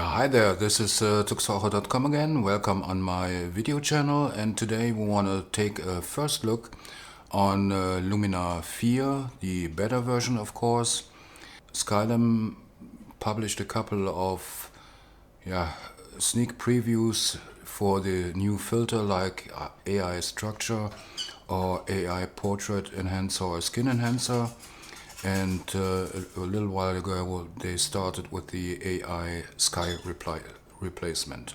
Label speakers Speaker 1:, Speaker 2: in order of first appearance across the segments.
Speaker 1: Yeah, hi there, this is tuxhaucher.com again. Welcome on my video channel, and today we want to take a first look on Luminar 4, the beta version of course. Skylum published a couple of sneak previews for the new filter like AI structure or AI portrait enhancer or skin enhancer. And a little while ago they started with the AI sky replacement.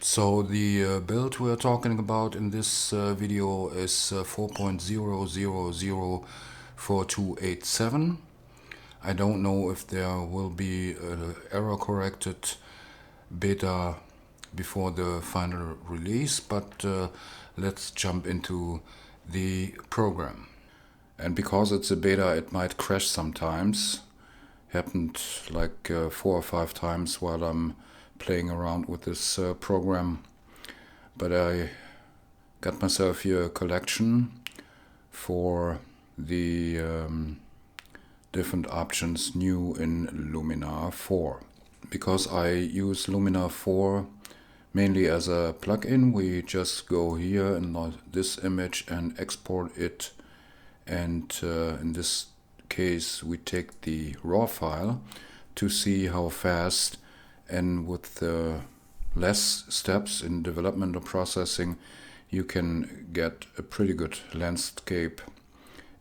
Speaker 1: So the build we're talking about in this video is 4.0004287. I don't know if there will be an error corrected beta before the final release, but let's jump into the program. And because it's a beta, it might crash sometimes. Happened like 4 or 5 times while I'm playing around with this program. But I got myself here a collection for the different options new in Luminar 4. Because I use Luminar 4 mainly as a plugin, we just go here in this image and export it. And in this case we take the raw file to see how fast and with less steps in development or processing you can get a pretty good landscape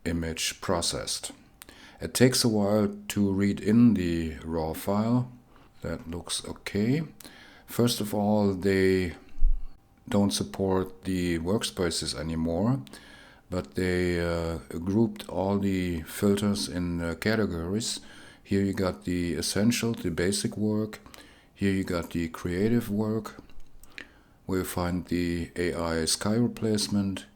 Speaker 1: image processed. It takes a while to read in the raw file. That looks okay. First of all, they don't support the workspaces anymore, but they grouped all the filters in categories. Here you got the essential, the basic work. Here you got the creative work, where you find the AI sky replacement.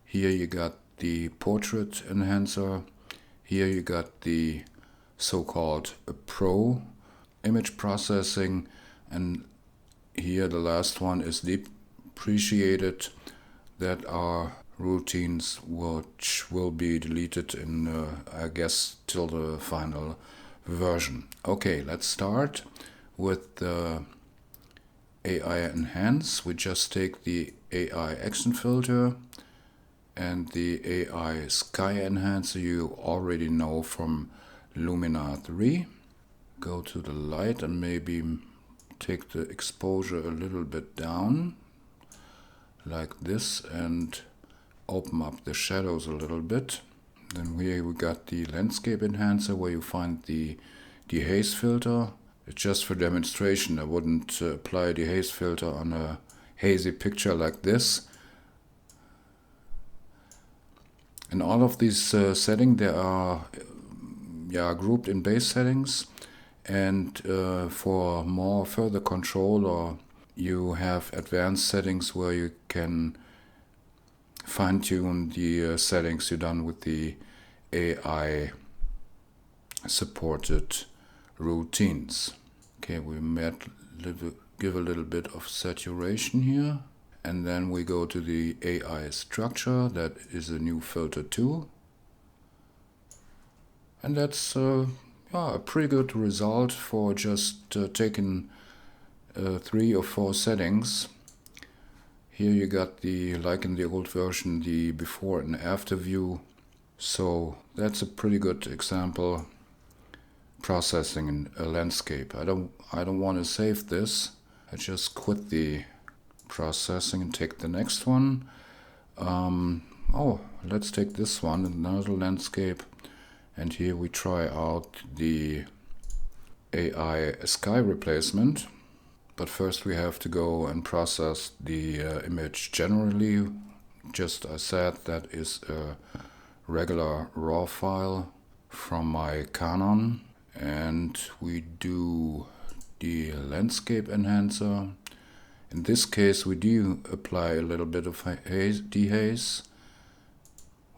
Speaker 1: Here you got the portrait enhancer. Here you got the so-called pro image processing. And here the last one is depreciated, that are routines which will be deleted in I guess till the final version. Okay, let's start with the AI enhance. We just take the AI action filter and the AI sky enhancer you already know from Luminar 3. Go to the light and maybe take the exposure a little bit down like this and open up the shadows a little bit. Then here we got the landscape enhancer, where you find the dehaze filter. It's just for demonstration. I wouldn't apply the dehaze filter on a hazy picture like this. And all of these settings, they are grouped in base settings, and for more further control, or you have advanced settings where you can fine-tune the settings you've done with the AI supported routines. Okay, we give a little bit of saturation here, and then we go to the AI structure. That is a new filter too, and that's a pretty good result for just taking 3 or 4 settings. Here you got the, like in the old version, the before and after view. So that's a pretty good example processing in a landscape. I don't want to save this. I just quit the processing and take the next one. Let's take this one, another landscape. And here we try out the AI sky replacement. But first we have to go and process the image generally. Just as I said, that is a regular raw file from my Canon. And we do the landscape enhancer. In this case we do apply a little bit of dehaze.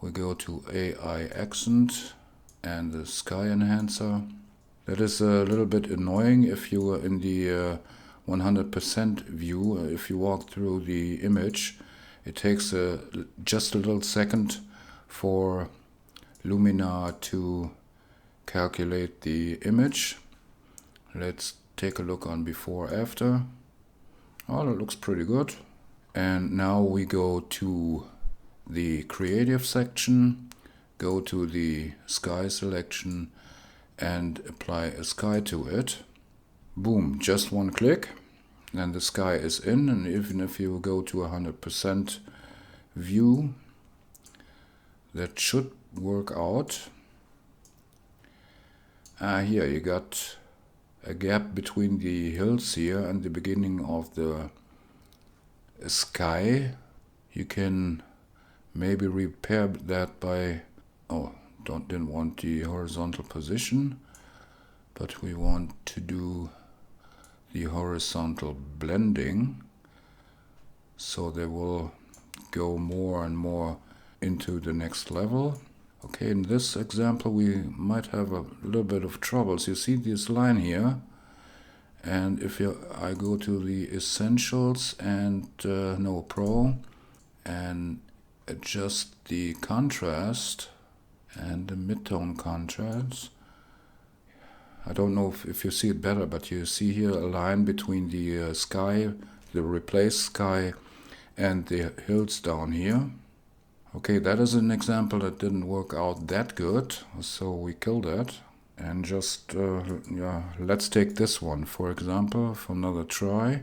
Speaker 1: We go to AI accent and the sky enhancer. That is a little bit annoying if you are in the 100% view. If you walk through the image, it takes just a little second for Luminar to calculate the image. Let's take a look on before after. Oh, that looks pretty good. And now we go to the creative section, go to the sky selection and apply a sky to it. Boom, just one click and the sky is in. And even if you go to 100% view, that should work out. Here you got a gap between the hills here and the beginning of the sky. You can maybe repair that by, didn't want the horizontal position, but we want to do the horizontal blending, so they will go more and more into the next level. Okay, in this example we might have a little bit of troubles. You see this line here, and if I go to the essentials and Pro and adjust the contrast and the midtone contrast, I don't know if you see it better, but you see here a line between the sky, the replaced sky, and the hills down here. Okay, that is an example that didn't work out that good, so we killed that. And just, let's take this one, for example, for another try.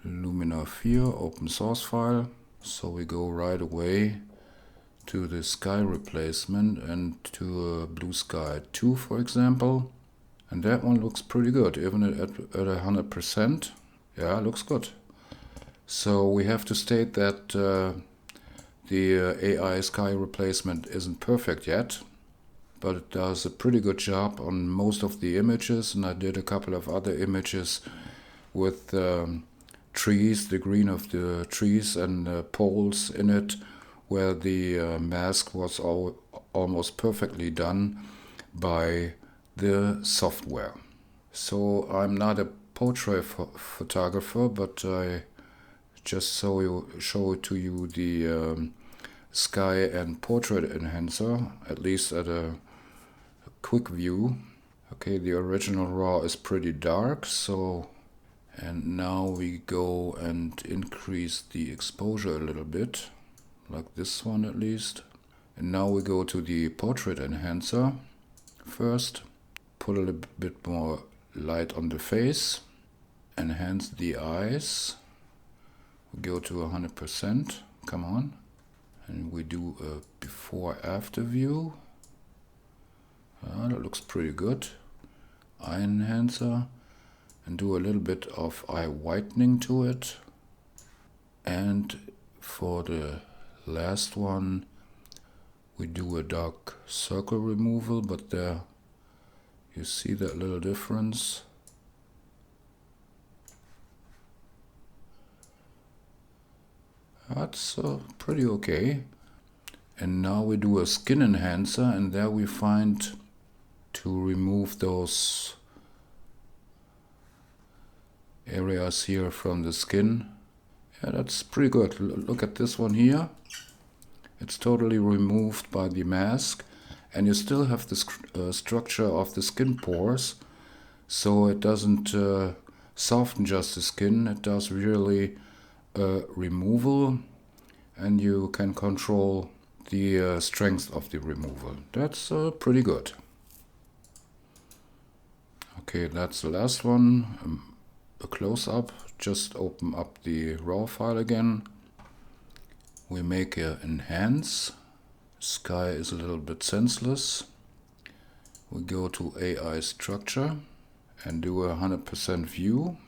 Speaker 1: Luminar4 open source file. So we go right away to the sky replacement and to Blue Sky 2, for example. And that one looks pretty good, even at 100%. Yeah, looks good. So we have to state that the AI sky replacement isn't perfect yet, but it does a pretty good job on most of the images, and I did a couple of other images with trees, the green of the trees and poles in it, where the mask was almost perfectly done by the software. So I'm not a portrait photographer, but I just show to you the sky and portrait enhancer, at least at a quick view. Okay, the original raw is pretty dark, and now we go and increase the exposure a little bit, like this one at least. And now we go to the portrait enhancer first, put a little bit more light on the face, enhance the eyes. We go to 100%, come on, and we do a before after view. That looks pretty good. Eye enhancer, and do a little bit of eye whitening to it. And for the last one we do a dark circle removal, but there you see that little difference. That's pretty okay. And now we do a skin enhancer, and there we find to remove those areas here from the skin. Yeah, that's pretty good. Look at this one here. It's totally removed by the mask, and you still have the structure of the skin pores, so it doesn't soften just the skin. It does really removal, and you can control the strength of the removal. That's pretty good. Okay, that's the last one. A close-up. Just open up the raw file again. We make a enhance. Sky is a little bit senseless. We go to AI structure and do a 100% view.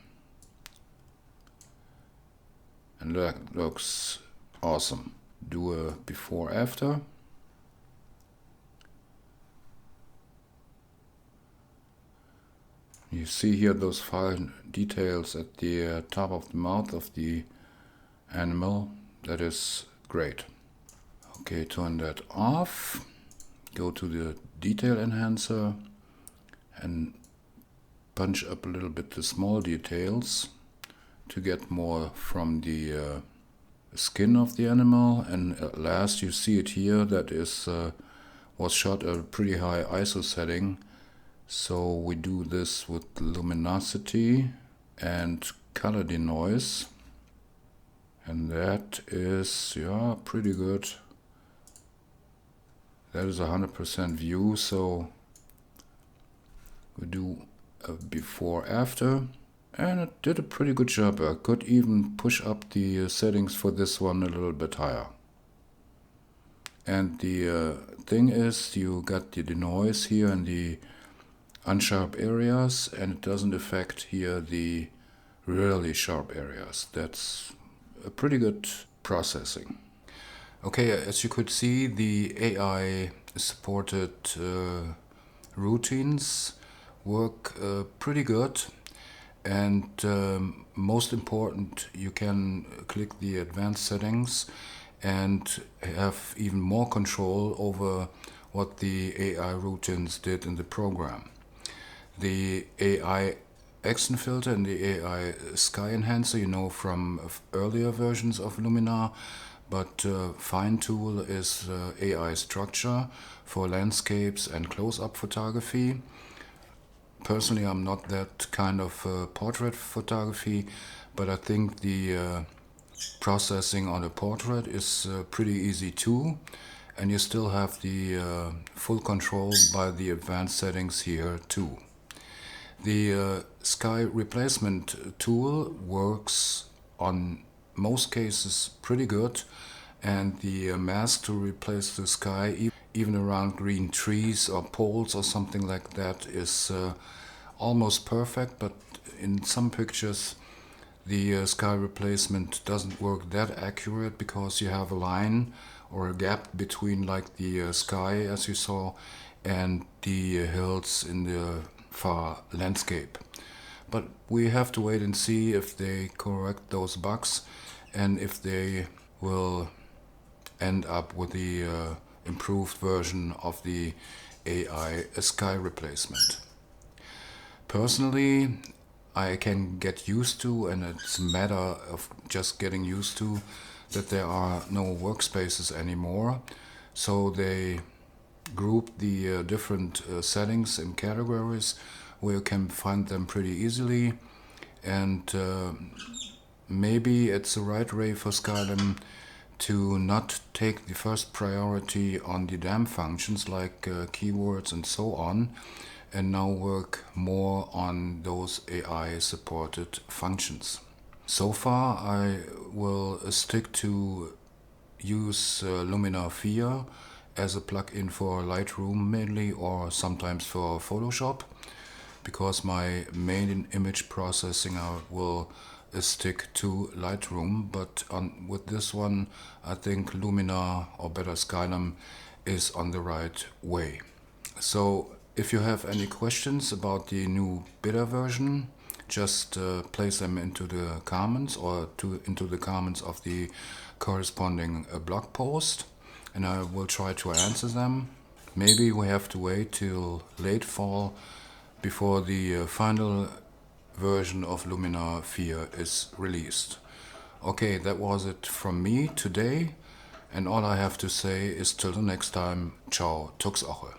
Speaker 1: And that looks awesome. Do a before after. You see here those fine details at the top of the mouth of the animal. That is great. Okay, turn that off. Go to the detail enhancer and punch up a little bit the small details to get more from the skin of the animal. And at last you see it here, that is was shot at a pretty high ISO setting, So we do this with luminosity and color denoise, and that is, yeah, pretty good. That is 100% view, so we do a before after, and it did a pretty good job. I could even push up the settings for this one a little bit higher. And the thing is, you got the denoise here in the unsharp areas, and it doesn't affect here the really sharp areas. That's a pretty good processing. Okay, as you could see, the AI supported routines work pretty good, and most important, you can click the advanced settings and have even more control over what the AI routines did in the program. The AI accent filter and the AI sky enhancer, you know from earlier versions of Luminar, but Fine Tool is AI structure for landscapes and close-up photography. Personally, I'm not that kind of portrait photography, but I think the processing on a portrait is pretty easy too, and you still have the full control by the advanced settings here too. The sky replacement tool works on most cases pretty good, and the mask to replace the sky even around green trees or poles or something like that is almost perfect, but in some pictures the sky replacement doesn't work that accurate because you have a line or a gap between like the sky as you saw and the hills in the far landscape. But we have to wait and see if they correct those bugs and if they will end up with the improved version of the AI sky replacement. Personally, I can get used to, and it's a matter of just getting used to, that there are no workspaces anymore. So they group the different settings in categories where you can find them pretty easily, and maybe it's the right way for Skylum to not take the first priority on the DAM functions like keywords and so on, and now work more on those AI supported functions. So far I will stick to use Luminar4 as a plugin for Lightroom mainly, or sometimes for Photoshop, because my main image processing I will stick to Lightroom, but with this one I think Luminar, or better Skylum, is on the right way. So if you have any questions about the new beta version, just place them into the comments, or into the comments of the corresponding blog post, and I will try to answer them. Maybe we have to wait till late fall before the final version of Luminar4 is released. Okay, that was it from me today, and all I have to say is till the next time, ciao, Tuxache.